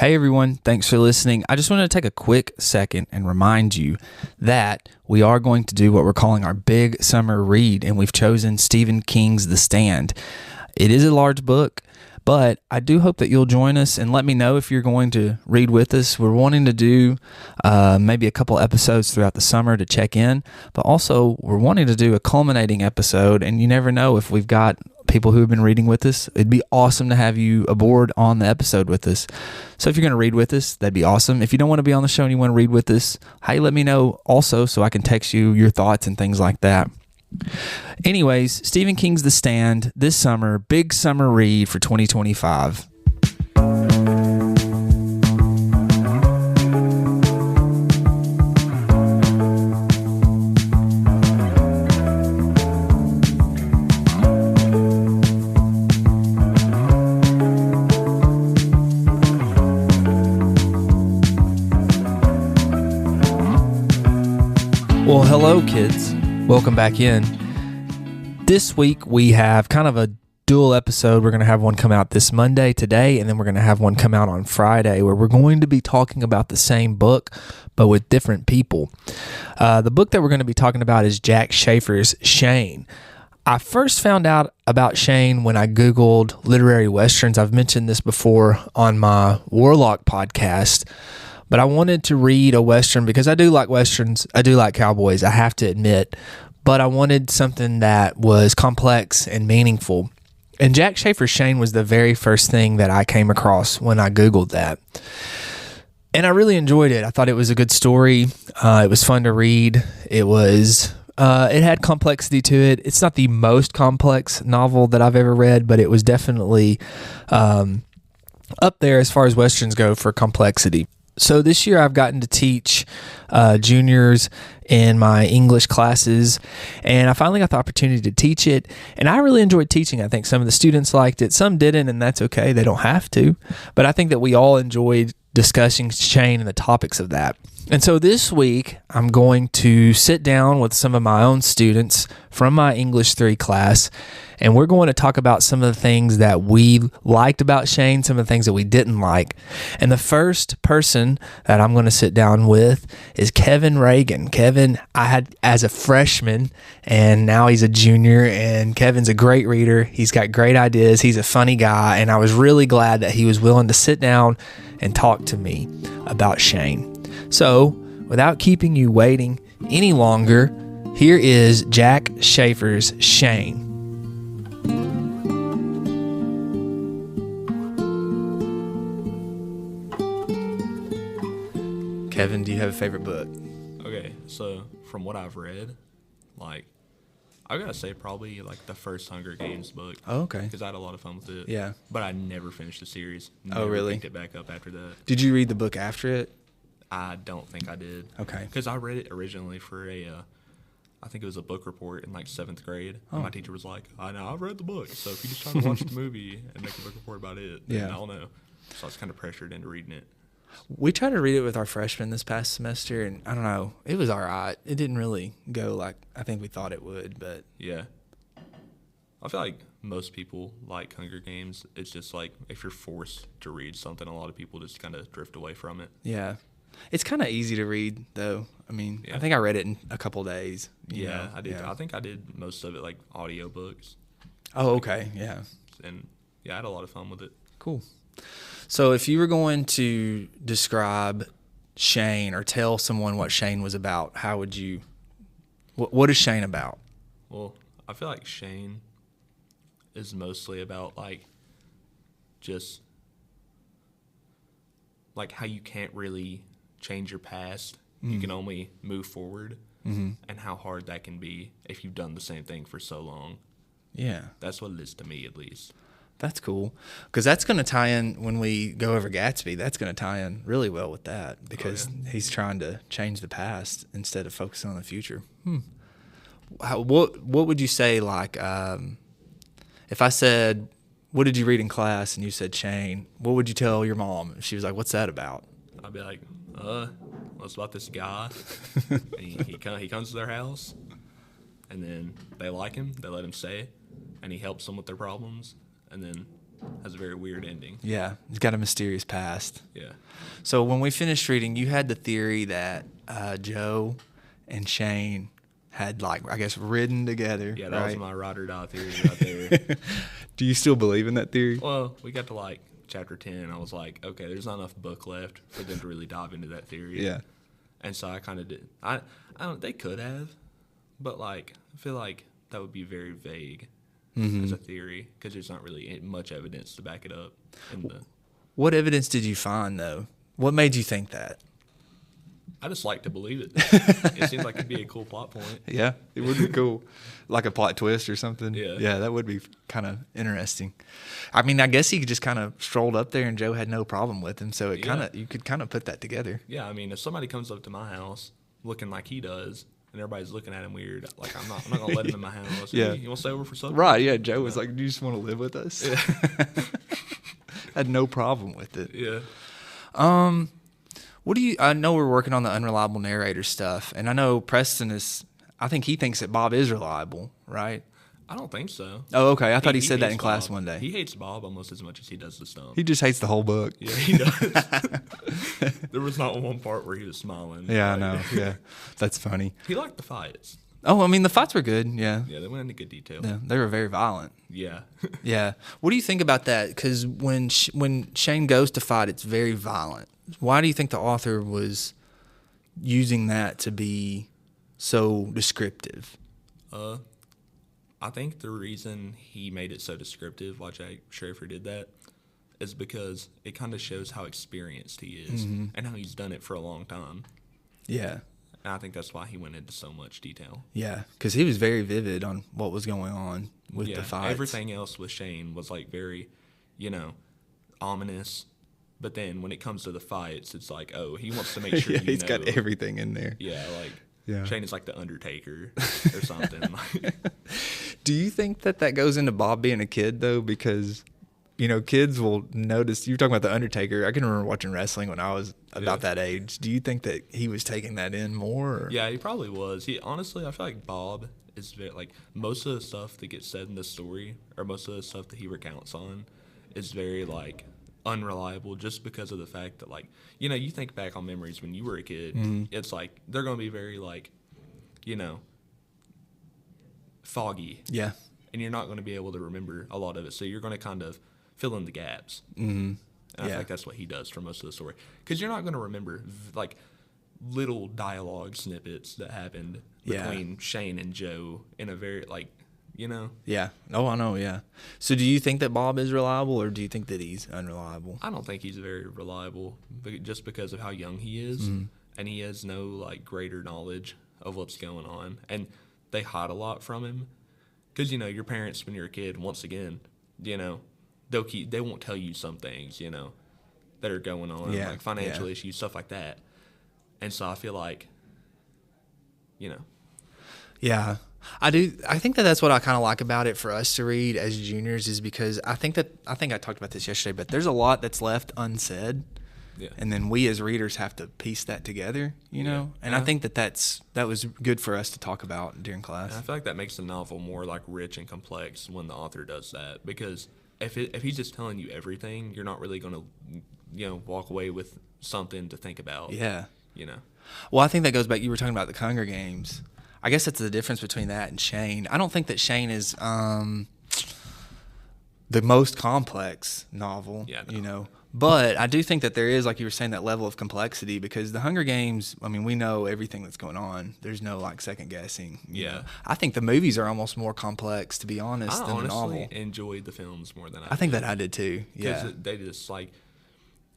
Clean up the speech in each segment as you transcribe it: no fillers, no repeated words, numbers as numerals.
Hey everyone, thanks for listening. I just wanted to take a quick second and remind you that we are going to do what we're calling our big summer read, and we've chosen Stephen King's The Stand. It is a large book, but I do hope that you'll join us and let me know if you're going to read with us. We're wanting to do maybe a couple episodes throughout the summer to check in, but also we're wanting to do a culminating episode, and you never know if we've got people who have been reading with us. It'd be awesome to have you aboard on the episode with us. So if you're going to read with us, that'd be awesome. If you don't want to be on the show and you want to read with us, hey, let me know also so I can text you your thoughts and things like that. Anyways, Stephen King's The Stand this summer, big summer read for 2025. Well, hello kids. Welcome back in. This week we have kind of a dual episode. We're going to have one come out this Monday today, and then we're going to have one come out on Friday where we're going to be talking about the same book but with different people. The book that we're going to be talking about is Jack Schafer's Shane. I first found out about Shane when I Googled literary westerns. I've mentioned this before on my Warlock podcast. But I wanted to read a Western because I do like Westerns. I do like cowboys, I have to admit. But I wanted something that was complex and meaningful. And Jack Schafer's Shane was the very first thing that I came across when I Googled that. And I really enjoyed it. I thought it was a good story. It was fun to read. It had complexity to it. It's not the most complex novel that I've ever read, but it was definitely up there as far as Westerns go for complexity. So this year I've gotten to teach juniors in my English classes, and I finally got the opportunity to teach it, and I really enjoyed teaching. I think some of the students liked it, some didn't, and that's okay. They don't have to, but I think that we all enjoyed discussing Shane and the topics of that. And so this week, I'm going to sit down with some of my own students from my English 3 class, and we're going to talk about some of the things that we liked about Shane, some of the things that we didn't like. And the first person that I'm going to sit down with is Kevin Reagan. Kevin, I had as a freshman, and now he's a junior, and Kevin's a great reader. He's got great ideas. He's a funny guy, and I was really glad that he was willing to sit down and talk to me about Shane. So, without keeping you waiting any longer, here is Jack Schafer's Shane. Kevin, do you have a favorite book? Okay, so from what I've read, I gotta say probably the first Hunger Games book. Oh, okay. Because I had a lot of fun with it. Yeah. But I never finished the series. Oh, really? Picked it back up after that. Did you read the book after it? I don't think I did. Okay. Because I read it originally for I think it was a book report in 7th grade. Oh. And my teacher was like, I know, I've read the book. So if you just try to watch the movie and make a book report about it, then Yeah. I'll know. So I was kind of pressured into reading it. We tried to read it with our freshmen this past semester, and I don't know, it was all right. It didn't really go like I think we thought it would, but... Yeah. I feel like most people like Hunger Games. It's just if you're forced to read something, a lot of people just kind of drift away from it. Yeah. It's kind of easy to read, though. I mean, Yeah. I think I read it in a couple days. Yeah, I did. Yeah. I think I did most of it audiobooks. Oh, okay. Yeah. And yeah, I had a lot of fun with it. Cool. So if you were going to describe Shane or tell someone what Shane was about, how would you... What is Shane about? Well, I feel like Shane is mostly about just how you can't really change your past. You can only move forward, and how hard that can be if you've done the same thing for so long. Yeah. That's what it is to me, at least. That's cool. Because that's going to tie in when we go over Gatsby. That's going to tie in really well with that because he's trying to change the past instead of focusing on the future. What would you say, if I said, what did you read in class, and you said Shane, what would you tell your mom? She was like, what's that about? I'd be like, well, it's about this guy. And he comes to their house, and then they like him. They let him stay, and he helps them with their problems. And then has a very weird ending. Yeah, he's got a mysterious past. Yeah. So when we finished reading, you had the theory that Joe and Shane had, like, I guess, ridden together. Yeah, that right? was my ride or die theory right there. Do you still believe in that theory? Well, we got to like chapter 10, and I was like, okay, there's not enough book left for them to really dive into that theory. Yeah. And so I kind of did. I don't. They could have, but like I feel like that would be very vague as a theory because there's not really much evidence to back it up. What evidence did you find, though? What made you think that? I just like to believe it. It seems like it'd be a cool plot point. Yeah, it would be cool. Like a plot twist or something. Yeah. Yeah, that would be kind of interesting. I mean, I guess he just kind of strolled up there and Joe had no problem with him, so you could kind of put that together. Yeah, I mean, if somebody comes up to my house looking like he does and everybody's looking at him weird, like I'm not going to let him in my house. Yeah. You want to stay over for supper? Right, yeah. Joe was like, do you just want to live with us? Yeah. Had no problem with it. Yeah. I know we're working on the unreliable narrator stuff, and I know Preston I think he thinks that Bob is reliable, right? I don't think so. Oh, okay. I thought he said that hates in class Bob. one day. He hates Bob almost as much as he does the Stump. He just hates the whole book. Yeah, he does. There was not one part where he was smiling. Yeah, I Like, know. Yeah, that's funny. He liked the fights. Oh, I mean, the fights were good. Yeah. Yeah, they went into good detail. Yeah, they were very violent. Yeah. Yeah. What do you think about that? Because when Shane goes to fight, it's very violent. Why do you think the author was using that to be so descriptive? I think the reason he made it so descriptive, why Schafer did that, is because it kind of shows how experienced he is and how he's done it for a long time. Yeah. And I think that's why he went into so much detail. Yeah, because he was very vivid on what was going on with the fights. Everything else with Shane was like very, ominous. But then when it comes to the fights, it's like, oh, he wants to make sure yeah, he's got everything in there. Yeah, like Yeah. Shane is like the Undertaker or something. Do you think that goes into Bob being a kid, though? Because, kids will notice. You were talking about the Undertaker. I can remember watching wrestling when I was about that age. Do you think that he was taking that in more? Or? Yeah, he probably was. Honestly, I feel like Bob is very, like, most of the stuff that gets said in the story, or most of the stuff that he recounts on, is very, like, unreliable just because of the fact that, like, you think back on memories when you were a kid, it's like they're going to be very, like, foggy. Yeah. And you're not going to be able to remember a lot of it, so you're going to kind of fill in the gaps. Mm-hmm. And I feel like that's what he does for most of the story. Because you're not going to remember, like, little dialogue snippets that happened between Shane and Joe in a very, like, Yeah. Oh, I know, yeah. So do you think that Bob is reliable, or do you think that he's unreliable? I don't think he's very reliable just because of how young he is. And he has no, like, greater knowledge of what's going on. And they hide a lot from him. Because, your parents, when you're a kid, once again, they won't tell you some things, that are going on, like financial issues, stuff like that. And so I feel like, Yeah, I do. I think that's what I kind of like about it for us to read as juniors is because I think I talked about this yesterday, but there's a lot that's left unsaid. Yeah. And then we as readers have to piece that together, know? And I think that was good for us to talk about during class. And I feel like that makes the novel more, like, rich and complex when the author does that. Because if he's just telling you everything, you're not really going to, walk away with something to think about. Yeah. Well, I think that goes back, you were talking about the Hunger Games. I guess that's the difference between that and Shane. I don't think that Shane is the most complex novel, But I do think that there is, like you were saying, that level of complexity because the Hunger Games, I mean, we know everything that's going on. There's no, like, second guessing. You know? I think the movies are almost more complex, to be honest, than the novel. I honestly enjoyed the films more than I did. I think that I did too, yeah. Because they just, like,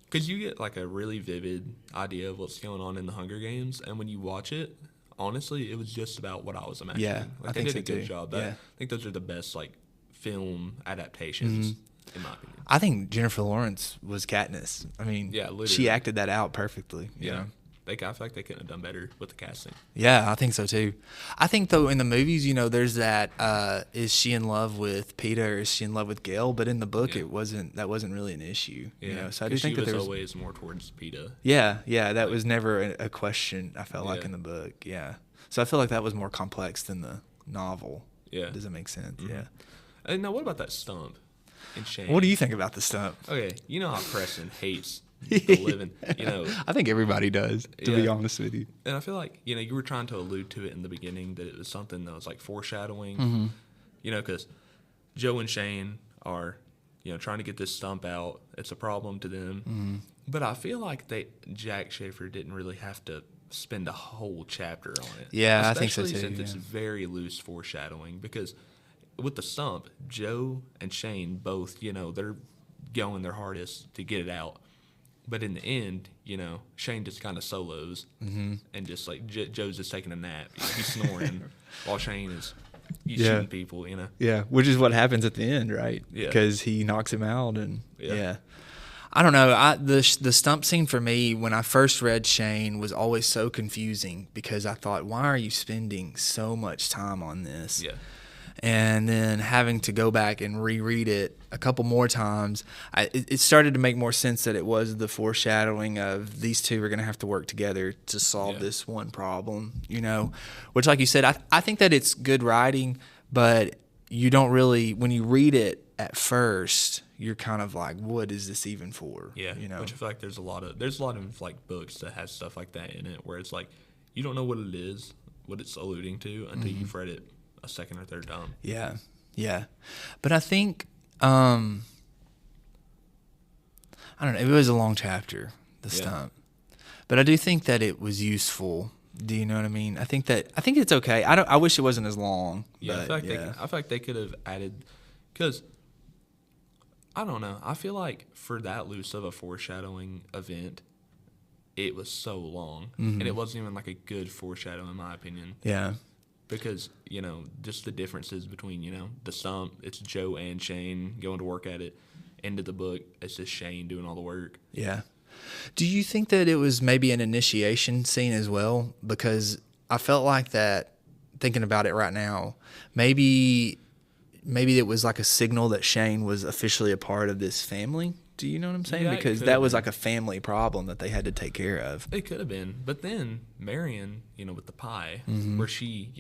because you get, like, a really vivid idea of what's going on in the Hunger Games, and when you watch it, honestly, it was just about what I was imagining. Yeah, like, I think so too. They did a good job. I think those are the best, like, film adaptations. In my opinion. I think Jennifer Lawrence was Katniss. I mean, literally. She acted that out perfectly. I feel like they couldn't have done better with the casting. Yeah, I think so too. I think, though, in the movies, there's that, is she in love with Peter or is she in love with Gale? But in the book, that wasn't really an issue. So I do think that there was always more towards Peter. Yeah, that was never a question, I felt like, in the book. Yeah. So I feel like that was more complex than the novel. Yeah. Does that make sense? Mm-hmm. Yeah. And now, what about that stump? and Shane. What do you think about the stump? Okay, you know how Preston hates the living, I think everybody does, to be honest with you. And I feel like, you were trying to allude to it in the beginning that it was something that was like foreshadowing, Mm-hmm. Because Joe and Shane are, trying to get this stump out. It's a problem to them. Mm-hmm. But I feel like Jack Schafer didn't really have to spend a whole chapter on it. Yeah, I think so Especially too. since it's very loose foreshadowing, because with the stump, Joe and Shane both, they're going their hardest to get it out. But in the end, Shane just kind of solos and just like Joe's just taking a nap. He's snoring while Shane is shooting people, Yeah, which is what happens at the end, right? Yeah. Because he knocks him out and I don't know. The stump scene for me when I first read Shane was always so confusing because I thought, why are you spending so much time on this? Yeah. And then having to go back and reread it a couple more times, it started to make more sense that it was the foreshadowing of these two are going to have to work together to solve this one problem, which, like you said, I think that it's good writing, but you don't really, when you read it at first, you're kind of like, what is this even for? Yeah, which I feel like there's a lot of like books that has stuff like that in it where it's like you don't know what it is, what it's alluding to until you've read it a second or third time. Yeah. But I think, I don't know, it was a long chapter, the stump. But I do think that it was useful. Do you know what I mean? I think it's okay. I wish it wasn't as long. Yeah, but I feel like they could have added, because I don't know. I feel like for that loose of a foreshadowing event, it was so long, and it wasn't even like a good foreshadow in my opinion. Yeah. Because, just the differences between, the stump, it's Joe and Shane going to work at it. End of the book, it's just Shane doing all the work. Yeah. Do you think that it was maybe an initiation scene as well? Because I felt like that, thinking about it right now, maybe it was like a signal that Shane was officially a part of this family. Do you know what I'm saying? Yeah, because that was like a family problem that they had to take care of. It could have been. But then Marion, with the pie, where she,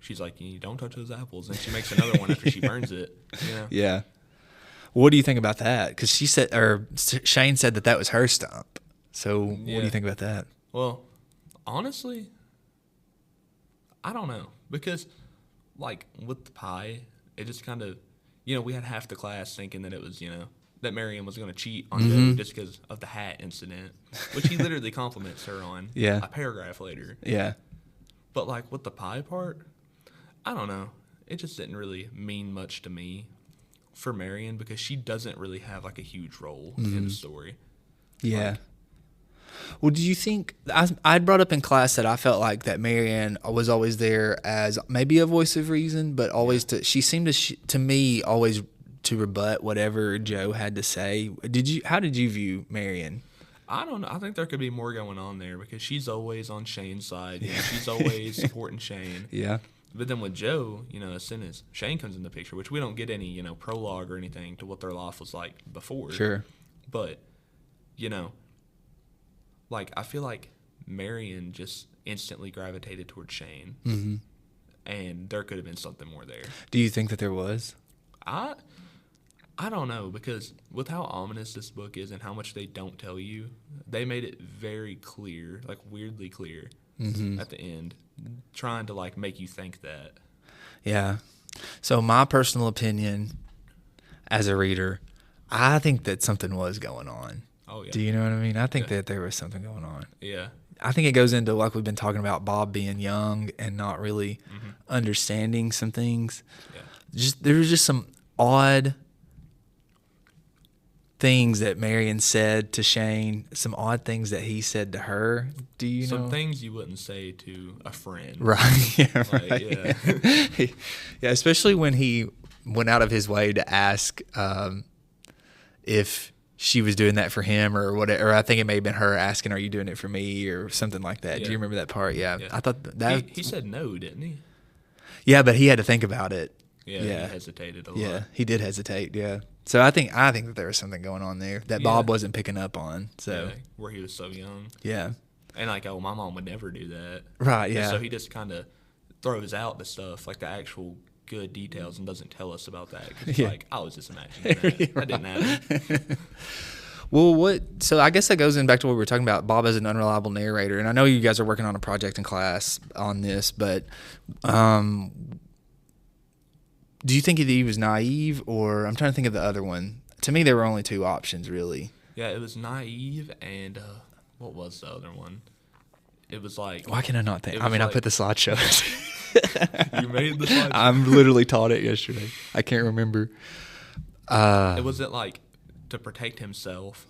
she's like, you don't touch those apples. And she makes another one after she burns it. Yeah. What do you think about that? Because Shane said that was her stump. So what do you think about that? Well, honestly, I don't know. Because, like, with the pie, it just kind of, we had half the class thinking that it was, that Marion was going to cheat on Joe just because of the hat incident, which he literally compliments her on a paragraph later. Yeah. But, like, with the pie part, I don't know. It just didn't really mean much to me for Marion because she doesn't really have, like, a huge role in the story. Yeah. Well, do you think I brought up in class that I felt like that Marianne was always there as maybe a voice of reason, but always she seemed to me always to rebut whatever Joe had to say. How did you view Marianne? I don't know. I think there could be more going on there because she's always on Shane's side. She's always supporting Shane. Yeah. But then with Joe, as soon as Shane comes in the picture, which we don't get any, prologue or anything to what their life was like before. Sure. But, like, I feel like Marion just instantly gravitated towards Shane. Mm-hmm. And there could have been something more there. Do you think that there was? I don't know, because with how ominous this book is and how much they don't tell you, they made it very clear, like weirdly clear at the end, trying to, like, make you think that. Yeah. So my personal opinion as a reader, I think that something was going on. Oh, yeah. Do you know what I mean? I think that there was something going on. Yeah. I think it goes into, like we've been talking about, Bob being young and not really understanding some things. Yeah. There was just some odd things that Marion said to Shane, some odd things that he said to her. Do you know? Some things you wouldn't say to a friend. Right. Yeah, like, right. Yeah. Yeah, especially when he went out of his way to ask if she was doing that for him or whatever. Or I think it may have been her asking, "Are you doing it for me?" or something like that. Yeah. Do you remember that part? Yeah. I thought that he said no, didn't he? Yeah, but he had to think about it. Yeah. He hesitated a lot. Yeah, he did hesitate. Yeah. So I think that there was something going on there that Bob wasn't picking up on. So where he was so young. Yeah. And like, my mom would never do that. Right. Yeah. And so he just kind of throws out the stuff, like the actual good details and doesn't tell us about that. 'Cause it's like, I was just imagining that. That didn't happen. Well, so I guess that goes in back to what we were talking about, Bob as an unreliable narrator. And I know you guys are working on a project in class on this, but do you think that he was naive, or I'm trying to think of the other one. To me, there were only two options, really. Yeah, it was naive, and what was the other one? It was like... Why can I not think? I mean, I put the slideshow. You made the slideshow? I'm literally taught it yesterday. I can't remember. It wasn't like to protect himself.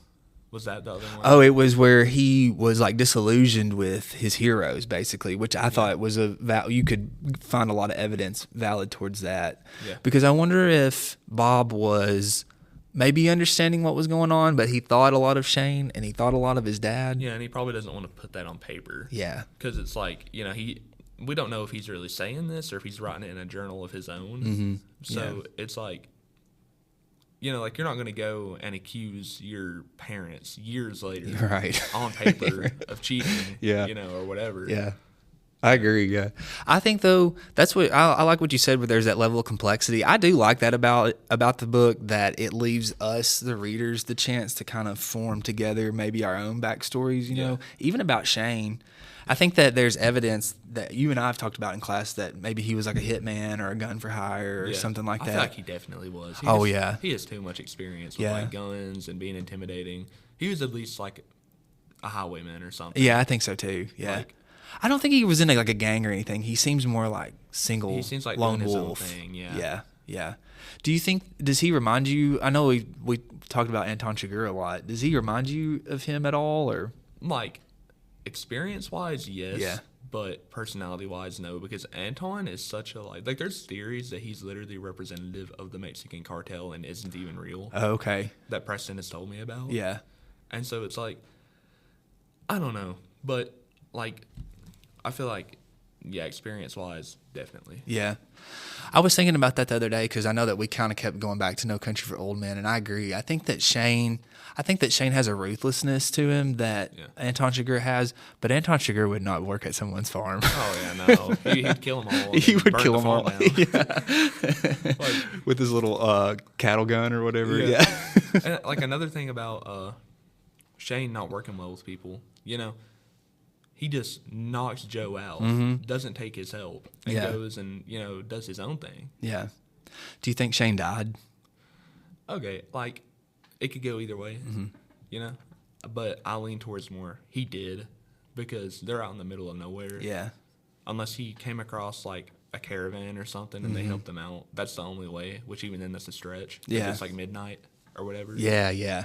Was that the other one? Oh, it was where he was like disillusioned with his heroes, basically, which I thought was you could find a lot of evidence valid towards that. Yeah. Because I wonder if Bob was maybe understanding what was going on, but he thought a lot of Shane and he thought a lot of his dad. Yeah, and he probably doesn't want to put that on paper. Yeah. Because it's like, we don't know if he's really saying this or if he's writing it in a journal of his own. Mm-hmm. So it's like, like you're not going to go and accuse your parents years later on paper of cheating, or whatever. Yeah. I agree, yeah. I think, though, that's what I like what you said, where there's that level of complexity. I do like that about the book, that it leaves us, the readers, the chance to kind of form together maybe our own backstories, you know, even about Shane. I think that there's evidence that you and I have talked about in class that maybe he was like a hitman or a gun for hire or something like that. I feel like he definitely was. He has too much experience with like guns and being intimidating. He was at least like a highwayman or something. Yeah, I think so too. Yeah. I don't think he was in like a gang or anything. He seems more like single, he seems like lone doing wolf. His own thing, Yeah. Do you think, does he remind you, I know we talked about Anton Chigurh a lot. Does he remind you of him at all, or? Like, experience-wise, yes. Yeah. But personality-wise, no, because Anton is such a, like there's theories that he's literally representative of the Mexican cartel and isn't even real. Oh, okay. That Preston has told me about. Yeah. And so it's like, I don't know, but like, I feel like, experience-wise, definitely. Yeah. I was thinking about that the other day because I know that we kind of kept going back to No Country for Old Men, and I agree. I think that Shane has a ruthlessness to him that Anton Chigurh has, but Anton Chigurh would not work at somene's farm. Oh, yeah, no. He'd kill them all. He would kill them all. Like, with his little cattle gun or whatever. Yeah. And, like, another thing about Shane not working well with people, he just knocks Joe out, doesn't take his help, and goes and, does his own thing. Yeah. Do you think Shane died? Okay, like, it could go either way, but I lean towards more he did, because they're out in the middle of nowhere. Yeah. Unless he came across, like, a caravan or something and they helped him out. That's the only way, which even then that's a stretch. Yeah. It's like midnight or whatever. Yeah.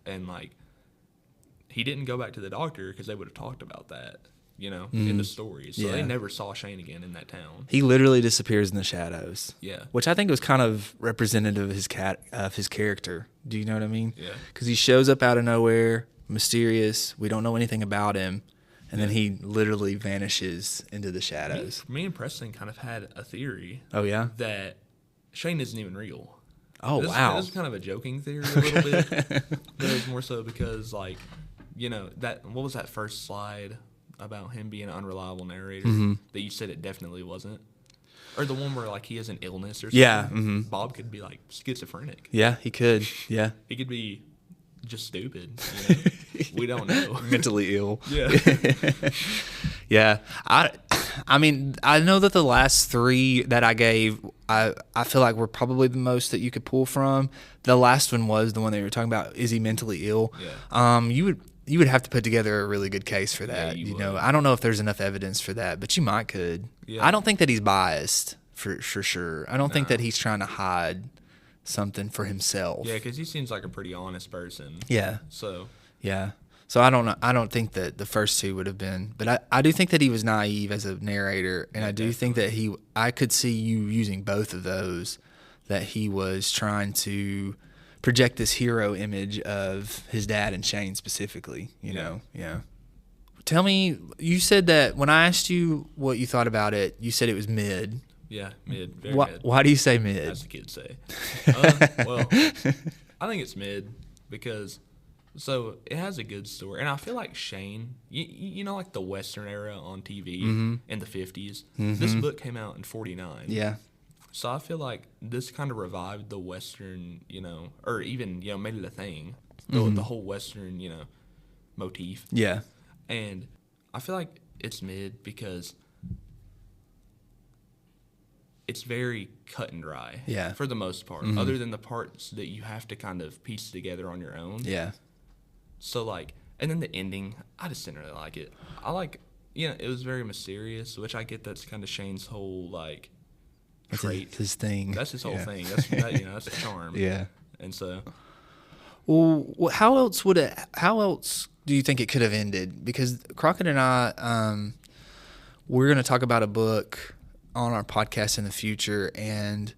And, like, he didn't go back to the doctor because they would have talked about that, in the stories. So they never saw Shane again in that town. He literally disappears in the shadows. Yeah. Which I think was kind of representative of his character. Do you know what I mean? Yeah. Because he shows up out of nowhere, mysterious. We don't know anything about him. And then he literally vanishes into the shadows. Me and Preston kind of had a theory. Oh, yeah? That Shane isn't even real. Oh, wow. This is kind of a joking theory a little bit. But it was more so because, like, what was that first slide about him being an unreliable narrator that you said it definitely wasn't? Or the one where, like, he has an illness or something? Yeah. Bob could be, like, schizophrenic. Yeah, he could. Yeah. He could be just stupid. We don't know. Mentally ill. Yeah. Yeah. I mean, I know that the last three that I gave, I feel like were probably the most that you could pull from. The last one was the one that you were talking about. Is he mentally ill? Yeah. You would have to put together a really good case for that. Yeah, I don't know if there's enough evidence for that, but you could. Yeah. I don't think that he's biased for sure. I don't think that he's trying to hide something for himself. Yeah, because he seems like a pretty honest person. Yeah. So. Yeah. So I don't know. I don't think that the first two would have been, but I do think that he was naive as a narrator, and I do think that I could see you using both of those, that he was trying to project this hero image of his dad and Shane specifically, you know? Yeah. Tell me, you said that when I asked you what you thought about it, you said it was mid. Yeah, mid. Very mid. Why do you say mid? As the kids say. Well, I think it's mid because, so it has a good story. And I feel like Shane, like the Western era on TV in the 50s. This book came out in 49. Yeah. So I feel like this kind of revived the Western, or even, made it a thing. The whole Western, motif. Yeah. And I feel like it's mid because it's very cut and dry. Yeah. For the most part. Other than the parts that you have to kind of piece together on your own. Yeah. So, and then the ending, I just didn't really like it. It was very mysterious, which I get that's kind of Shane's whole, trait. His thing. That's his whole thing. That's the charm. Yeah. And so, well, how else do you think it could have ended? Because Crockett and I, we're going to talk about a book on our podcast in the future, and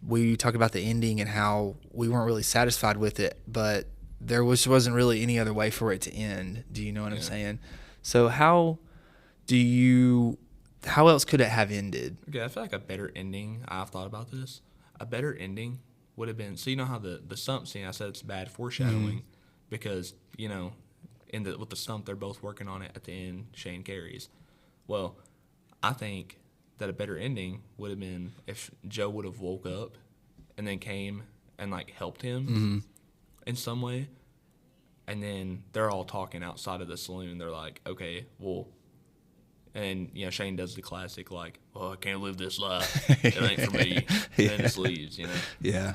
we talk about the ending and how we weren't really satisfied with it, but there wasn't really any other way for it to end. Do you know what I'm saying? So how else could it have ended? Okay, I feel like a better ending, I've thought about this, a better ending would have been, so you know how the stump scene, I said it's bad foreshadowing because, with the stump, they're both working on it at the end, Shane carries. Well, I think that a better ending would have been if Joe would have woke up and then came and, helped him in some way, and then they're all talking outside of the saloon. They're like, okay, well, and, Shane does the classic, well, I can't live this life. It ain't for me. And then just leaves, Yeah.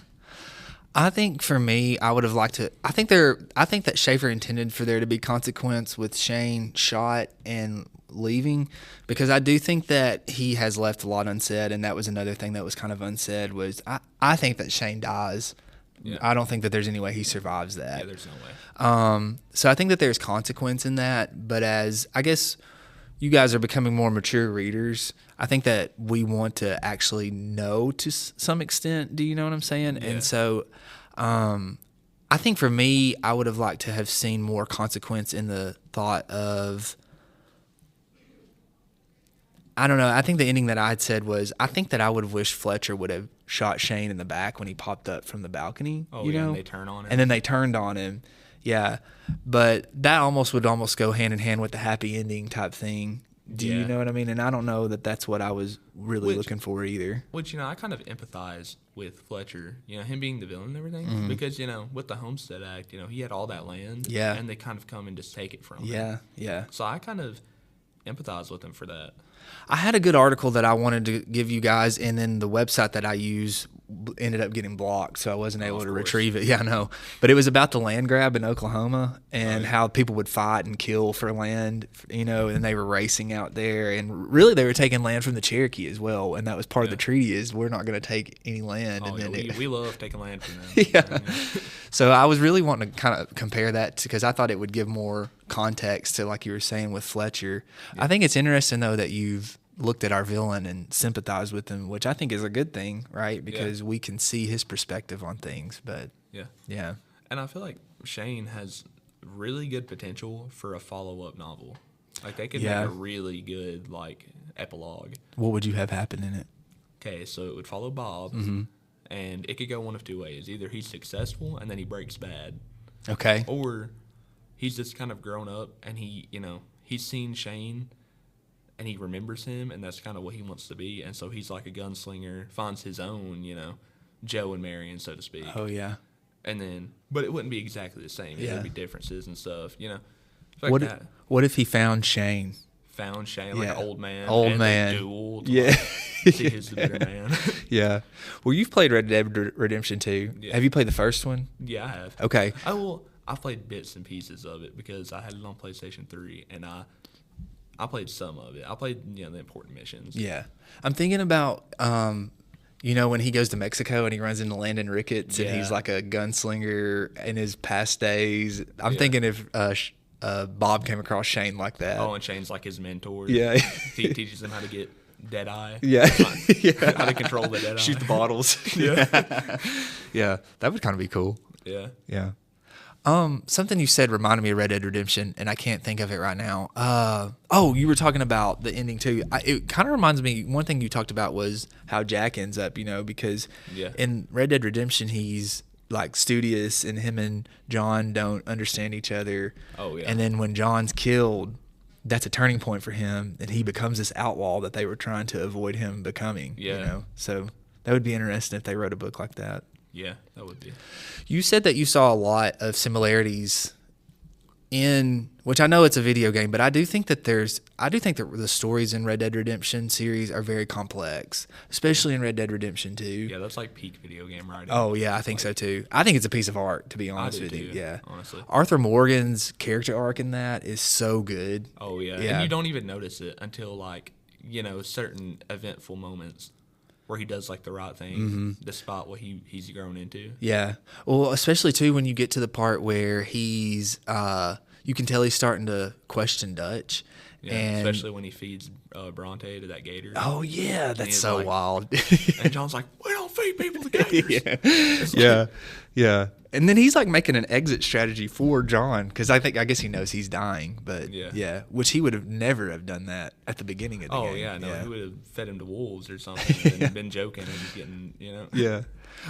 I think for me, I would have liked to. I think that Schafer intended for there to be consequence with Shane shot and leaving, because I do think that he has left a lot unsaid, and that was another thing that was kind of unsaid. Was I think that Shane dies. Yeah. I don't think that there's any way he survives that. Yeah, there's no way. So I think that there's consequence in that, but as I guess you guys are becoming more mature readers, I think that we want to actually know to some extent. Do you know what I'm saying? Yeah. And so I think for me, I would have liked to have seen more consequence in the thought of, I don't know, I think the ending that I had said was, I think that I would have wished Fletcher would have shot Shane in the back when he popped up from the balcony. Oh, yeah, and they turn on him. And then they turned on him. Yeah. But that would almost go hand in hand with the happy ending type thing. Do you know what I mean? And I don't know that that's what I was really looking for either. Which, I kind of empathize with Fletcher, him being the villain and everything. Because, with the Homestead Act, he had all that land. Yeah. And they kind of come and just take it from him. Yeah, yeah. So I kind of empathize with him for that. I had a good article that I wanted to give you guys, and then the website that I use ended up getting blocked, so I wasn't able to retrieve it. Yeah, I know. But it was about the land grab in Oklahoma and how people would fight and kill for land, and they were racing out there. And really, they were taking land from the Cherokee as well, and that was part of the treaty is we're not going to take any land. Oh, and then we love taking land from them. Yeah. So I was really wanting to kind of compare that because I thought it would give more context to, like you were saying, with Fletcher. Yeah. I think it's interesting, though, that you've looked at our villain and sympathized with him, which I think is a good thing, right? Because we can see his perspective on things. But yeah. And I feel like Shane has really good potential for a follow-up novel. They could make a really good epilogue. What would you have happen in it? Okay, so it would follow Bob, and it could go one of two ways. Either he's successful and then he breaks bad. Okay. Or he's just kind of grown up and he's seen Shane and he remembers him, and that's kind of what he wants to be. And so he's like a gunslinger, finds his own, Joe and Marion, so to speak. Oh, yeah. And then, but it wouldn't be exactly the same. Yeah. There'd be differences and stuff, What if he found Shane? Found Shane, like an old man. Old man. They dueled. Yeah. See who's the better man. Yeah. Well, you've played Red Dead Redemption 2. Yeah. Have you played the first one? Yeah, I have. Okay. I played bits and pieces of it because I had it on PlayStation 3, and I played some of it. I played, the important missions. Yeah. I'm thinking about, when he goes to Mexico and he runs into Landon Ricketts and he's like a gunslinger in his past days. I'm thinking if Bob came across Shane like that. Oh, and Shane's like his mentor. Yeah. He teaches him how to get Deadeye. Yeah. How to control the Deadeye. Shoot the bottles. Yeah. Yeah. That would kind of be cool. Yeah. Yeah. Something you said reminded me of Red Dead Redemption, and I can't think of it right now. You were talking about the ending too. It kind of reminds me. One thing you talked about was how Jack ends up, because in Red Dead Redemption he's like studious, and him and John don't understand each other. Oh yeah. And then when John's killed, that's a turning point for him, and he becomes this outlaw that they were trying to avoid him becoming. Yeah. So That would be interesting if they wrote a book like that. Yeah, that would be. You said that you saw a lot of similarities in, which I know it's a video game, but I do think that the stories in Red Dead Redemption series are very complex, especially in Red Dead Redemption 2. Yeah, that's like peak video game writing. Oh yeah, I think so too. I think it's a piece of art, to be honest with you. Yeah, honestly. Arthur Morgan's character arc in that is so good. Oh yeah, and you don't even notice it until like, you know, certain eventful moments where he does like the right thing despite what he's grown into. Yeah. Well, especially too when you get to the part where he's you can tell he's starting to question Dutch. Yeah, and especially when he feeds Bronte to that gator. Oh yeah, that's so like, wild. And John's like, we don't feed people to gators. Yeah. And then he's like making an exit strategy for John because I guess he knows he's dying, but yeah, which he would have never have done that at the beginning of the game. Oh yeah, no, he would have fed him to wolves or something and been joking and getting, you know. Yeah.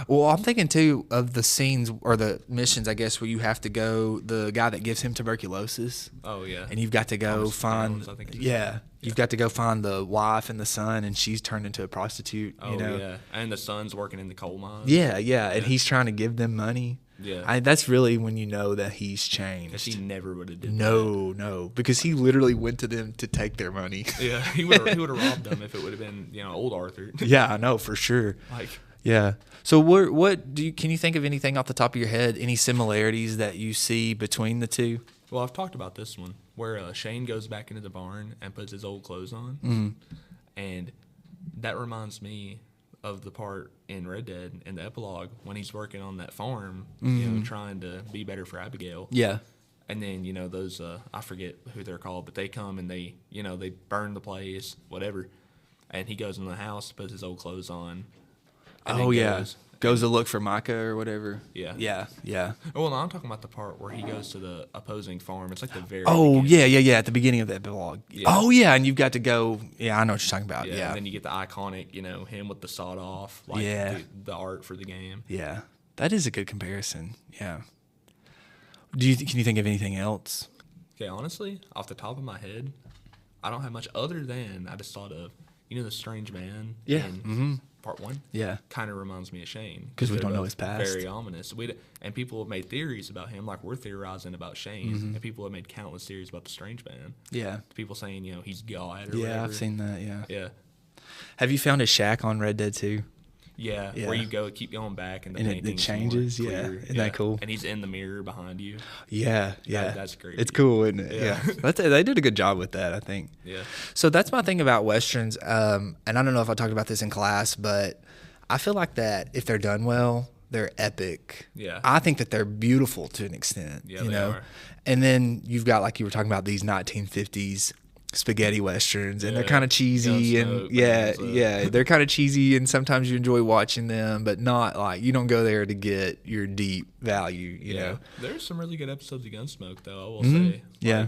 Well, I'm thinking too of the scenes or the missions, I guess, where you have to go. The guy that gives him tuberculosis. Oh yeah. And you've got to go find. I think You've got to go find the wife and the son, and she's turned into a prostitute. Oh you know? Yeah. And the son's working in the coal mine. Yeah, and he's trying to give them money. Yeah. That's really when you know that he's changed. Because he never would have did that. No, because he literally went to them to take their money. Yeah, he would have robbed them if it would have been, you know, old Arthur. Yeah, I know for sure. Like, yeah. So can you think of anything off the top of your head? Any similarities that you see between the two? Well, I've talked about this one where Shane goes back into the barn and puts his old clothes on, and that reminds me of the part in Red Dead in the epilogue when he's working on that farm, you know, trying to be better for Abigail. Yeah. And then, you know, those I forget who they're called, but they come and they, you know, they burn the place, whatever. And he goes in the house, puts his old clothes on. And goes to look for Micah or whatever. Yeah. Yeah. Well, no, I'm talking about the part where he goes to the opposing farm. It's like the very beginning. Yeah. At the beginning of that epilogue. Yeah. Oh, yeah, and you've got to go. Yeah, I know what you're talking about. Yeah. And then you get the iconic, you know, him with the sawed off, like the art for the game. Yeah. That is a good comparison. Yeah. Can you think of anything else? Okay, honestly, off the top of my head, I don't have much other than I just thought of, you know, the strange man in part 1? Yeah. Kind of reminds me of Shane. Because we don't know his past. Very ominous. And people have made theories about him, like we're theorizing about Shane, and people have made countless theories about the strange man. Yeah. People saying, you know, he's God or whatever. Yeah, I've seen that, Yeah. Have you found his shack on Red Dead 2? Yeah, where you keep going back and the it changes. Yeah, isn't that cool? And he's in the mirror behind you. Yeah. That's great. It's cool, isn't it? Yeah. They did a good job with that, I think. Yeah. So that's my thing about westerns. And I don't know if I talked about this in class, but I feel like that if they're done well, they're epic. Yeah. I think that they're beautiful to an extent. Yeah, you they know. are. And then you've got, like you were talking about, these 1950s spaghetti westerns, and they're kind of cheesy, and they're kind of cheesy, and sometimes you enjoy watching them, but not like you don't go there to get your deep value, you know. There's some really good episodes of Gunsmoke, though, I will say. Yeah.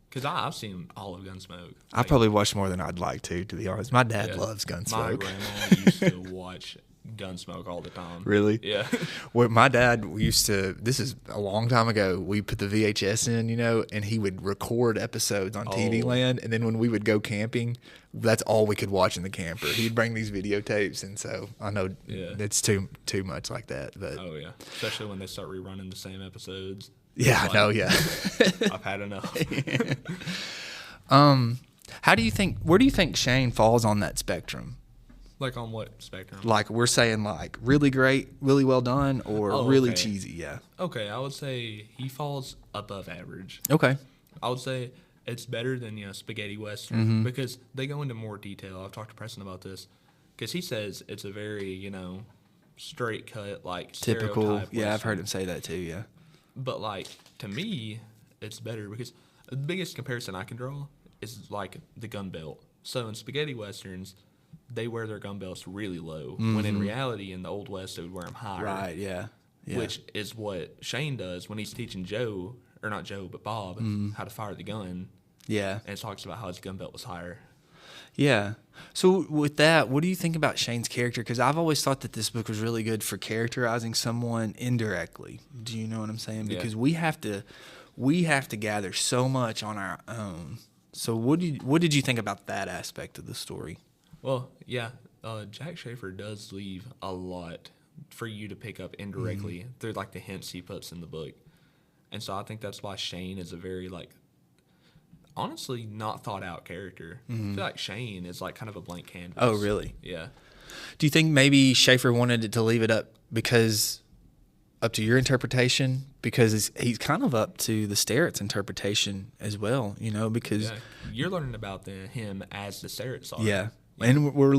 Because I've seen all of Gunsmoke. I probably watched more than I'd like to be honest. My dad loves Gunsmoke. My grandma used to watch Gunsmoke all the time. Really? Yeah. Well, my dad used to, this is a long time ago, we put the VHS in, you know, and he would record episodes on TV Land, and then when we would go camping, that's all we could watch in the camper. He'd bring these videotapes, and so I know it's too much like that. But oh, yeah. Especially when they start rerunning the same episodes. Yeah, I know, yeah. I've had enough. Where do you think Shane falls on that spectrum? Like on what spectrum? Like we're saying like really great, really well done, or really cheesy, yeah. Okay, I would say he falls above average. Okay. I would say it's better than, you know, spaghetti western because they go into more detail. I've talked to Preston about this because he says it's a very, you know, straight cut, like typical. Yeah, western. I've heard him say that too, yeah. But like to me, it's better because the biggest comparison I can draw is like the gun belt. So in spaghetti westerns, they wear their gun belts really low, when in reality, in the Old West, they would wear them higher. Right, yeah. Which is what Shane does when he's teaching Joe, or not Joe, but Bob, how to fire the gun. Yeah. And it talks about how his gun belt was higher. Yeah. So with that, what do you think about Shane's character? Because I've always thought that this book was really good for characterizing someone indirectly. Do you know what I'm saying? Because we have to gather so much on our own. So what did you think about that aspect of the story? Well, yeah, Jack Schafer does leave a lot for you to pick up indirectly through like the hints he puts in the book, and so I think that's why Shane is a very like honestly not thought out character. I feel like Shane is like kind of a blank canvas. Oh, really? Yeah. Do you think maybe Schafer wanted it to leave it up because up to your interpretation? Because he's kind of up to the Starrett's interpretation as well, you know, because you're learning about him as the Starrett are. Yeah. And we're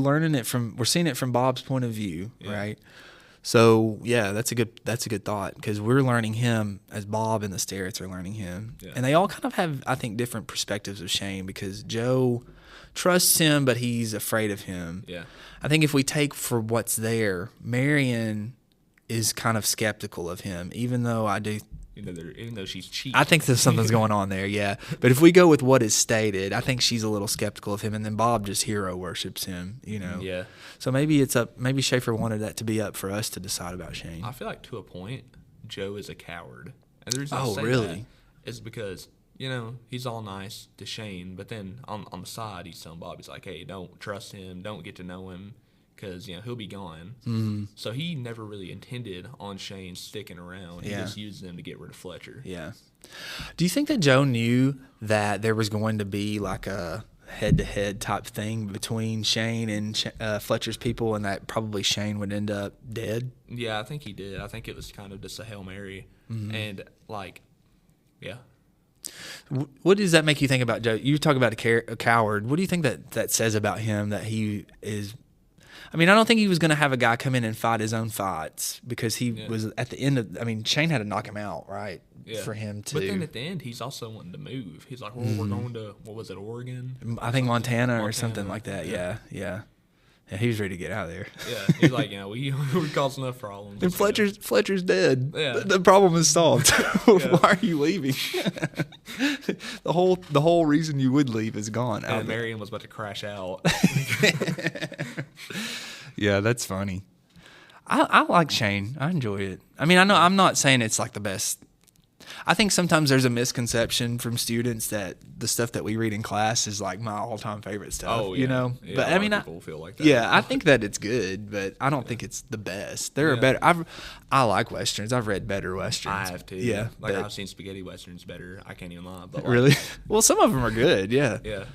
seeing it from Bob's point of view, right? So yeah, that's a good thought, because we're learning him as Bob and the Starretts are learning him, and they all kind of have, I think, different perspectives of Shane, because Joe trusts him, but he's afraid of him. Yeah, I think if we take for what's there, Marion is kind of skeptical of him, even though she's cheap. I think there's something's going on there, yeah. But if we go with what is stated, I think she's a little skeptical of him, and then Bob just hero worships him, you know. Yeah. So maybe it's up. Maybe Schafer wanted that to be up for us to decide about Shane. I feel like to a point, Joe is a coward, and the reason I say really? that is because he's all nice to Shane, but then on the side he's telling Bob, he's like, hey, don't trust him, don't get to know him, because he'll be gone. Mm-hmm. So he never really intended on Shane sticking around. He just used them to get rid of Fletcher. Yeah. Do you think that Joe knew that there was going to be like a head-to-head type thing between Shane and Fletcher's people, and that probably Shane would end up dead? Yeah, I think he did. I think it was kind of just a Hail Mary. Mm-hmm. And yeah. What does that make you think about Joe? You talk about a coward. What do you think that says about him, that he is? I mean, I don't think he was going to have a guy come in and fight his own fights, because he was at the end of. I mean, Shane had to knock him out, right? Yeah. For him to. But then at the end, he's also wanting to move. He's like, "Well, we're going to what was it, Oregon? I think Montana or something like that." Yeah. He was ready to get out of there. Yeah, he's like, we caused enough problems. And Fletcher's dead. Yeah. The problem is solved. Why are you leaving? The whole reason you would leave is gone. And Marion was about to crash out. Yeah, that's funny. I like Shane. I enjoy it. I mean, I know I'm not saying it's like the best. I think sometimes there's a misconception from students that the stuff that we read in class is like my all-time favorite stuff. Oh, yeah. You know, yeah, but I mean, people feel like that. Yeah, I think that it's good, but I don't think it's the best. There are better. I like westerns. I've read better westerns. I have too. Yeah, I've seen spaghetti westerns better. I can't even lie. But really, well, some of them are good. Yeah. Yeah.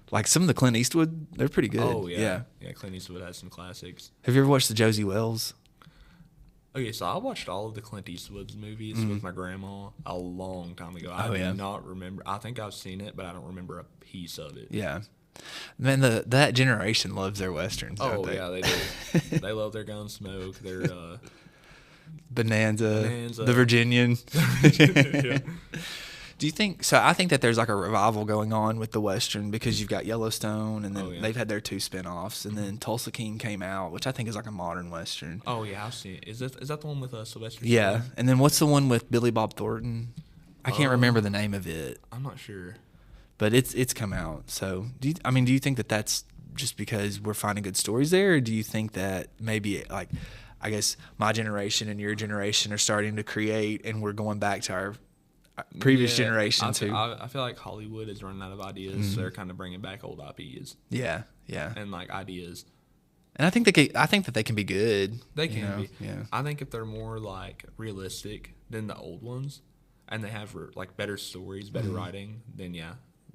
Like some of the Clint Eastwood, they're pretty good. Oh yeah. Yeah, Clint Eastwood has some classics. Have you ever watched the Josie Wells? Okay, so I watched all of the Clint Eastwood's movies with my grandma a long time ago. I do not remember. I think I've seen it, but I don't remember a piece of it. Yeah. Man, that generation loves their westerns, don't they? Yeah, they do. They love their Gunsmoke, their Bonanza, the Virginian. Yeah. Do you think so? I think that there's like a revival going on with the Western, because you've got Yellowstone, and then they've had their 2 spinoffs, and then Tulsa King came out, which I think is like a modern Western. Oh yeah, I've seen it. Is that the one with Sylvester? Yeah, and then what's the one with Billy Bob Thornton? I can't remember the name of it. I'm not sure, but it's come out. So do you think that that's just because we're finding good stories there, or do you think that maybe like, I guess my generation and your generation are starting to create, and we're going back to our previous generation too? I feel like Hollywood is running out of ideas. Mm-hmm. So they're kind of bringing back old IPs. Yeah, and like ideas. And I think that they can be good. They can be. Yeah. I think if they're more like realistic than the old ones, and they have like better stories, better writing, then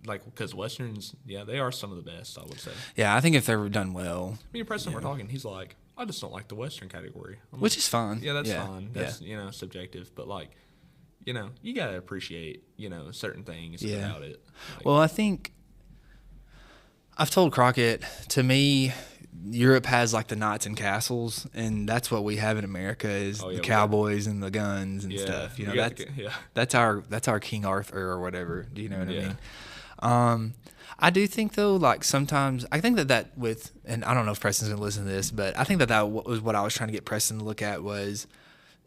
because westerns, they are some of the best, I would say. Yeah, I think if they're done well. Me and Preston were talking. He's like, I just don't like the western category, which is fine. Yeah, that's fine. That's subjective, but like. You gotta appreciate, certain things about it. Well, I think I've told Crockett, to me, Europe has like the knights and castles, and that's what we have in America is the cowboys and the guns and stuff. That's our King Arthur or whatever. Do you know what I mean? I do think though, like sometimes I think that with, and I don't know if Preston's gonna listen to this, but I think that was what I was trying to get Preston to look at was.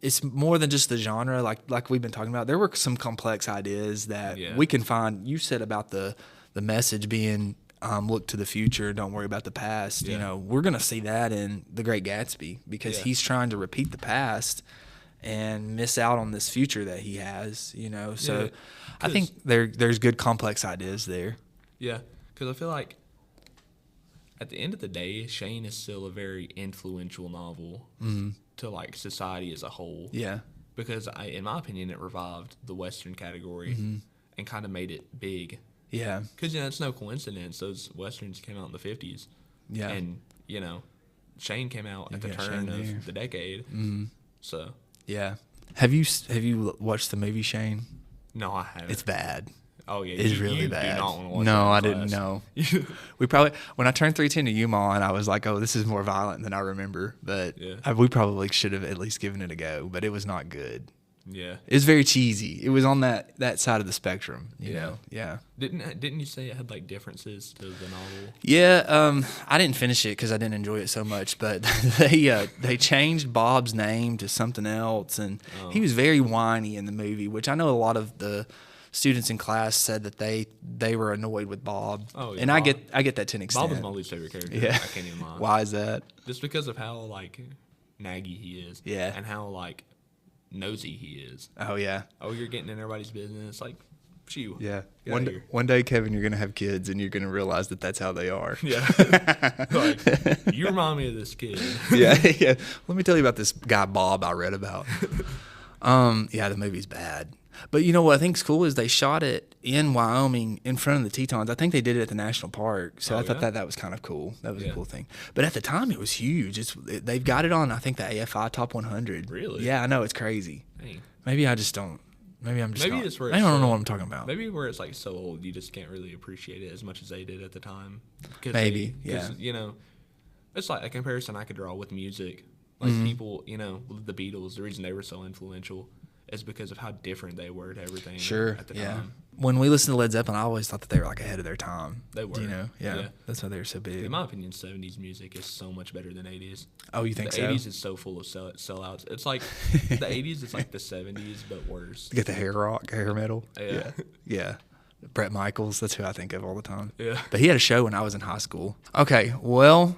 It's more than just the genre, like we've been talking about. There were some complex ideas that we can find. You said about the message being look to the future, don't worry about the past. Yeah. We're going to see that in The Great Gatsby, because he's trying to repeat the past and miss out on this future that he has. So I think there's good complex ideas there. Yeah, because I feel like at the end of the day, Shane is still a very influential novel to like society as a whole. Yeah. Because in my opinion, it revived the Western category and kind of made it big. Yeah. Because, it's no coincidence those Westerns came out in the 50s. Yeah. And, Shane came out at the turn of the decade. So. Yeah. Have you watched the movie Shane? No, I haven't. It's bad. Oh, yeah. It's really you bad. Do not want to watch no, that I in didn't class. know. We probably, when I turned 310 to Yuma, and I was like, oh, this is more violent than I remember. But we probably should have at least given it a go. But it was not good. Yeah. It was very cheesy. It was on that side of the spectrum, you know? Yeah. Didn't you say it had, like, differences to the novel? Yeah, I didn't finish it because I didn't enjoy it so much, but they changed Bob's name to something else, and he was very whiny in the movie, which I know a lot of the students in class said that they were annoyed with Bob. Oh, yeah, and Bob, I get that to an extent. Bob was my least favorite character. Yeah. I can't even lie. Why is that? Just because of how, like, naggy he is. Yeah. And how, like, nosy he is. Oh, yeah. Oh, you're getting in everybody's business. Like, shoo. Yeah. Get One day, Kevin, you're going to have kids, and you're going to realize that that's how they are. Yeah. Like, you remind me of this kid. Yeah. Let me tell you about this guy, Bob, I read about. Yeah, the movie's bad. But you know what I think's cool is they shot it in Wyoming in front of the Tetons. I think they did it at the national park, so I thought that was kind of cool. That was a cool thing. But at the time, it was huge. They've got it on, I think, the AFI Top 100. Really? Yeah, I know. It's crazy. Dang. Maybe I just don't. Maybe I'm just. Maybe not, it's where I don't know what I'm talking about. Maybe where it's like so old, you just can't really appreciate it as much as they did at the time. Maybe, It's like a comparison I could draw with music. Like people, the Beatles, the reason they were so influential is because of how different they were to everything at the time. When we listened to Led Zeppelin, I always thought that they were like ahead of their time. They were. Yeah. That's why they were so big. In my opinion, 70s music is so much better than 80s. Oh, you think the so? The 80s is so full of sellouts. It's like the 80s is like the 70s, but worse. You get the hair metal. Yeah. Yeah. Bret Michaels, that's who I think of all the time. Yeah. But he had a show when I was in high school. Okay, well,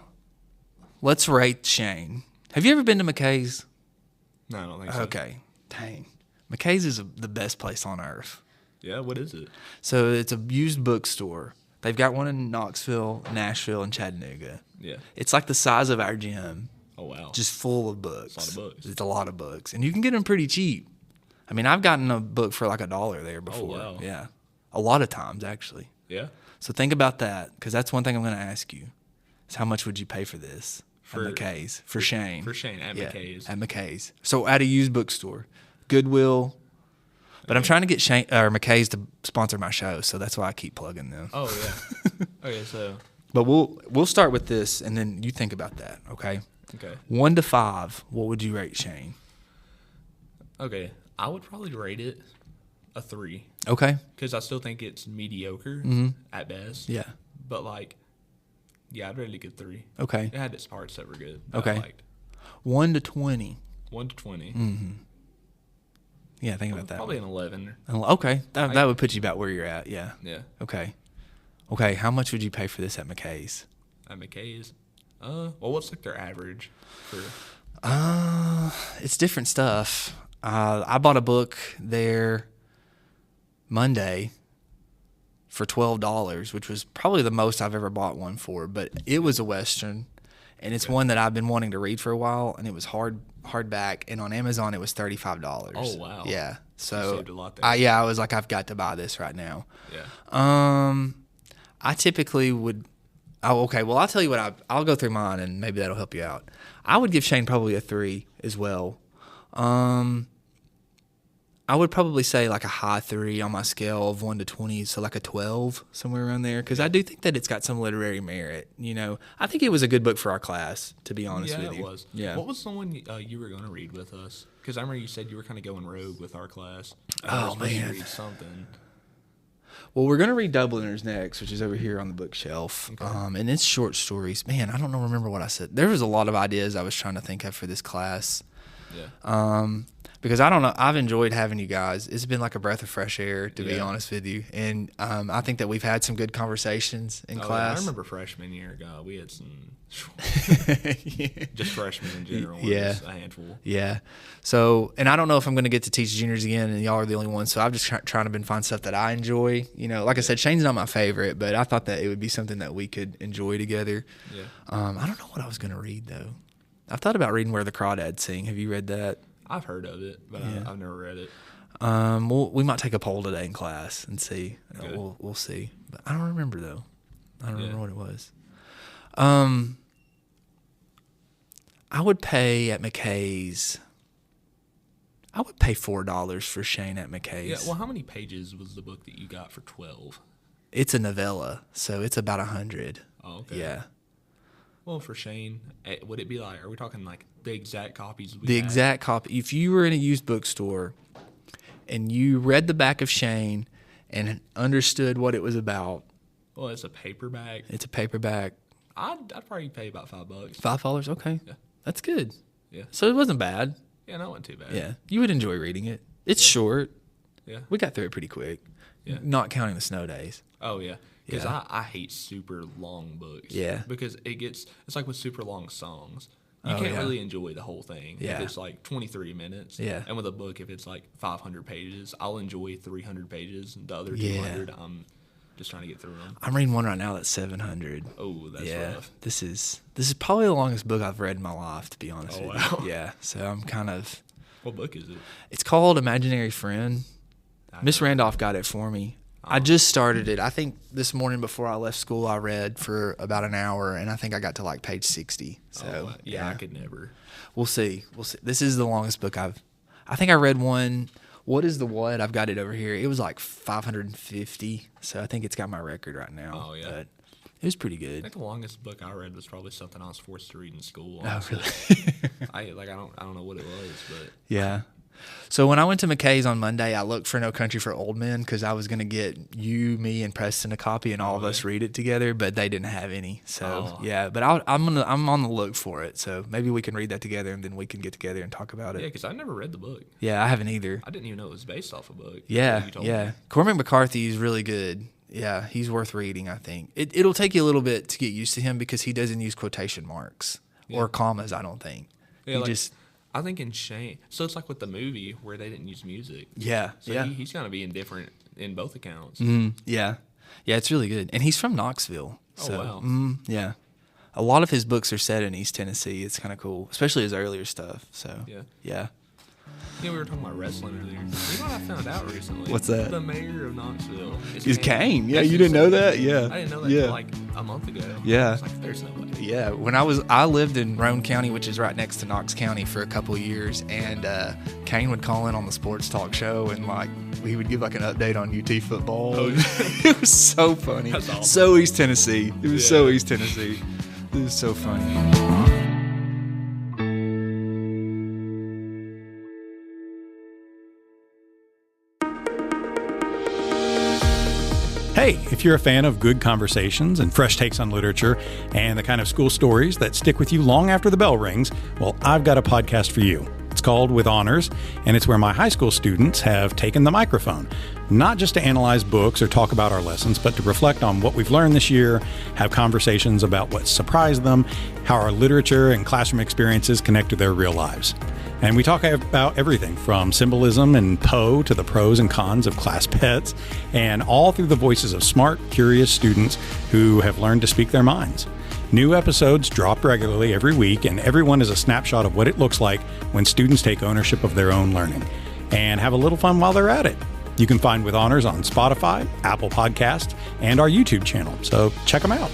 let's rate Shane. Have you ever been to McKay's? No, I don't think so. Okay. Dang. McKay's is the best place on earth. Yeah, what is it? So it's a used bookstore. They've got one in Knoxville, Nashville, and Chattanooga. Yeah. It's like the size of our gym. Oh, wow. Just full of books. It's a lot of books. It's a lot of books. And you can get them pretty cheap. I mean, I've gotten a book for like $1 there before. Oh, wow. Yeah. A lot of times, actually. Yeah. So think about that, because that's one thing I'm going to ask you. Is how much would you pay for this at McKay's? For Shane. For Shane at McKay's. At McKay's. So at a used bookstore. Goodwill. But I'm trying to get Shane or McKay's to sponsor my show, so that's why I keep plugging them. Oh, yeah. Okay, so. But we'll start with this, and then you think about that, okay? Okay. 1 to 5, what would you rate Shane? Okay, I would probably rate it a 3. Okay. Because I still think it's mediocre at best. Yeah. But, like, yeah, I'd rate it a good 3. Okay. It had its parts that were good. Okay. I liked. 1 to 20. 1 to 20. Mm-hmm. Yeah, think about that. Probably an 11. Okay. That would put you about where you're at, yeah. Yeah. Okay. Okay, how much would you pay for this at McKay's? At McKay's? Well, what's, like, their average for... It's different stuff. I bought a book there Monday for $12, which was probably the most I've ever bought one for, but it was a Western, and it's one that I've been wanting to read for a while, and it was hardback, and on Amazon it was $35. Oh, wow. Yeah. So you saved a lot there. I was like, I've got to buy this right now. Yeah. I typically would. Oh, okay. Well, I'll tell you what. I'll go through mine, and maybe that'll help you out. I would give Shane probably a 3 as well. I would probably say like a high 3 on my scale of 1 to 20, so like a 12, somewhere around there, because I do think that it's got some literary merit. I think it was a good book for our class, to be honest with you. Yeah, it was. Yeah. What was the one you were going to read with us? Because I remember you said you were kind of going rogue with our class. Oh, man. Read something. Well, we're going to read Dubliners next, which is over here on the bookshelf. Okay. And it's short stories. Man, I don't remember what I said. There was a lot of ideas I was trying to think of for this class. Yeah. because I don't know. I've enjoyed having you guys. It's been like a breath of fresh air, to be honest with you. And I think that we've had some good conversations in class. Yeah, I remember freshman year. God, we had some just freshmen in general. Yeah, a handful. Yeah. So, and I don't know if I'm going to get to teach juniors again, and y'all are the only ones. So I've just trying to find stuff that I enjoy. You know, like I said, Shane's not my favorite, but I thought that it would be something that we could enjoy together. Yeah. I don't know what I was going to read though. I've thought about reading Where the Crawdads Sing. Have you read that? I've heard of it, but I've never read it. We might take a poll today in class and see. We'll see. But I don't remember though. I don't remember what it was. I would pay at McKay's. I would pay $4 for Shane at McKay's. Yeah. Well, how many pages was the book that you got for 12? It's a novella, so it's about 100. Oh, okay. Yeah. Well, for Shane, would it be like? Are we talking like the exact copies? Exact copy. If you were in a used bookstore and you read the back of Shane and understood what it was about. Well, it's a paperback. It's a paperback. I'd probably pay about $5. $5? Okay. Yeah. That's good. Yeah. So it wasn't bad. Yeah, that wasn't too bad. Yeah. You would enjoy reading it. It's short. Yeah. We got through it pretty quick. Yeah. Not counting the snow days. Oh, yeah. Because I hate super long books. Yeah. Because it's like with super long songs. You can't really enjoy the whole thing. Yeah. If it's like 23 minutes. Yeah. And with a book, if it's like 500 pages, I'll enjoy 300 pages. And the other 200, I'm just trying to get through them. I'm reading one right now that's 700. Oh, that's rough. This is probably the longest book I've read in my life, to be honest with wow. you. Yeah. So I'm kind of. What book is it? It's called Imaginary Friend. Miss Randolph got it for me. I just started it. I think this morning before I left school, I read for about an hour, and I think I got to like page 60. So I could never. We'll see. This is the longest book I think I read one. What is the what? I've got it over here. It was like 550. So I think it's got my record right now. Oh, yeah. But it was pretty good. I think the longest book I read was probably something I was forced to read in school. Honestly. Oh, really? I don't know what it was, but yeah. So when I went to McKay's on Monday, I looked for No Country for Old Men because I was going to get you, me, and Preston a copy and all of us read it together, but they didn't have any. So but I'm on the look for it. So maybe we can read that together and then we can get together and talk about it. Yeah, because I never read the book. Yeah, I haven't either. I didn't even know it was based off a book. Yeah. Cormac McCarthy is really good. Yeah, he's worth reading, I think. It'll take you a little bit to get used to him because he doesn't use quotation marks or commas, I don't think. Yeah, I think in Shane, so it's like with the movie where they didn't use music. Yeah, so he's going to be indifferent in both accounts. Yeah, it's really good, and he's from Knoxville. So, wow. Yeah, a lot of his books are set in East Tennessee. It's kind of cool, especially his earlier stuff. So yeah. We were talking about wrestling earlier. You know what I found out recently? What's that? The mayor of Knoxville is Kane. Yeah, you didn't know that? Yeah. I didn't know that until like a month ago. Yeah. I was like, there's no way. Yeah. I lived in Roane County, which is right next to Knox County, for a couple of years, and Kane would call in on the sports talk show and he would give like an update on UT football. Oh, yeah. It was so funny. That's awesome. So East Tennessee. It was so East Tennessee. It was so funny. Hey, if you're a fan of good conversations and fresh takes on literature and the kind of school stories that stick with you long after the bell rings, well, I've got a podcast for you. It's called With Honors, and it's where my high school students have taken the microphone, not just to analyze books or talk about our lessons, but to reflect on what we've learned this year, have conversations about what surprised them, how our literature and classroom experiences connect to their real lives. And we talk about everything from symbolism and Poe to the pros and cons of class pets, and all through the voices of smart, curious students who have learned to speak their minds. New episodes drop regularly every week, and everyone is a snapshot of what it looks like when students take ownership of their own learning and have a little fun while they're at it. You can find With Honors on Spotify, Apple Podcasts, and our YouTube channel, so check them out.